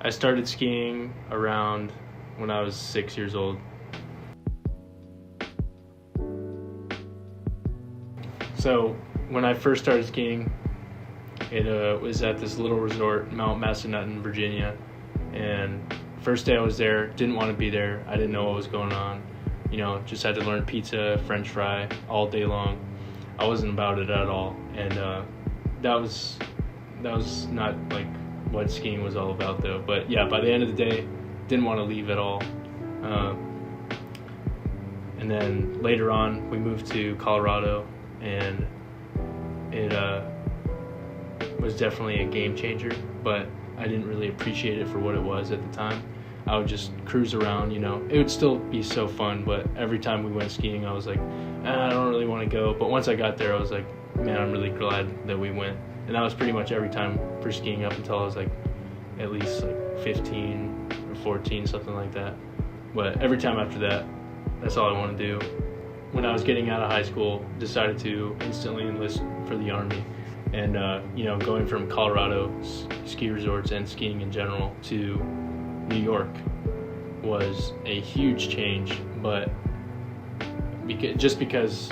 I started skiing around when I was 6 years old. So when I first started skiing, it was at this little resort, Mount Massanutten, Virginia. And first day I was there, didn't want to be there. I didn't know what was going on. Just had to learn pizza, French fry all day long. I wasn't about it at all. And that was not like what skiing was all about though. But yeah, by the end of the day, didn't want to leave at all. And then later on, we moved to Colorado, and it was definitely a game changer, but I didn't really appreciate it for what it was at the time. I would just cruise around, it would still be so fun, but every time we went skiing, I was like, I don't really want to go. But once I got there, I was like, man, I'm really glad that we went. And that was pretty much every time for skiing up until I was like at least like 15 or 14, something like that. But every time after that, that's all I want to do. When I was getting out of high school, decided to instantly enlist for the Army. And, going from Colorado ski resorts and skiing in general to New York was a huge change, but because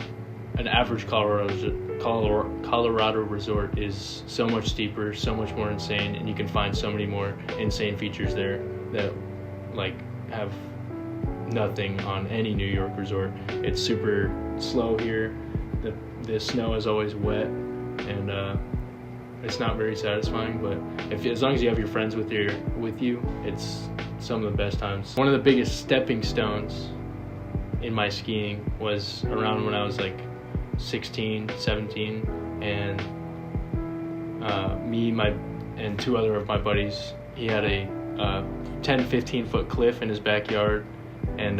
an average Colorado resort is so much steeper, so much more insane, and you can find so many more insane features there that have nothing on any New York resort. It's super slow here. The snow is always wet, and it's not very satisfying. But as long as you have your friends with you, it's some of the best times. One of the biggest stepping stones in my skiing was around when I was like 16, 17, and me and two other of my buddies, he had a 10, 15 foot cliff in his backyard, and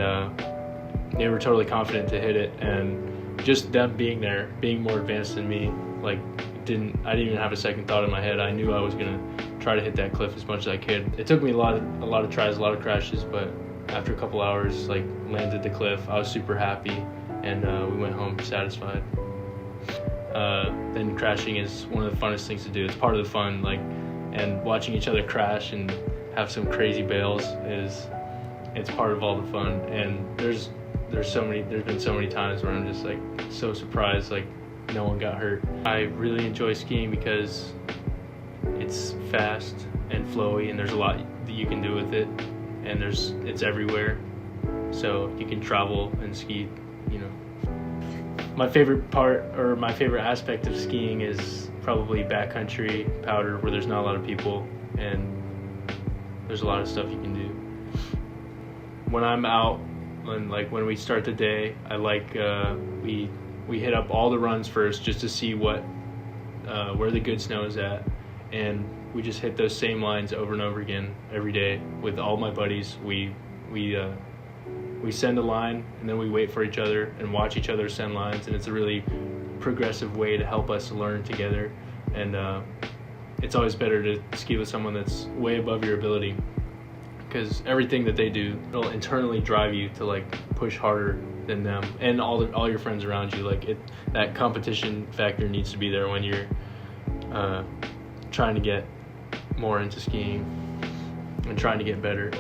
they were totally confident to hit it, and just them being there, being more advanced than me, I didn't even have a second thought in my head. I knew I was gonna try to hit that cliff as much as I could. It took me a lot of tries, a lot of crashes, but after a couple hours, landed the cliff. I was super happy, and we went home satisfied. Then crashing is one of the funnest things to do. It's part of the fun, and watching each other crash and have some crazy bails it's part of all the fun. And there's been so many times where I'm just so surprised no one got hurt. I really enjoy skiing because it's fast and flowy, and there's a lot that you can do with it, and it's everywhere, so you can travel and ski. My favorite part, or my favorite aspect of skiing, is probably backcountry powder, where there's not a lot of people and there's a lot of stuff you can do. When I'm out and when we start the day, I we hit up all the runs first just to see where the good snow is at, and we just hit those same lines over and over again every day with all my buddies. We send a line, and then we wait for each other and watch each other send lines, and it's a really progressive way to help us learn together. And it's always better to ski with someone that's way above your ability, because everything that they do will internally drive you to push harder than them and all your friends around you. That competition factor needs to be there when you're trying to get more into skiing and trying to get better.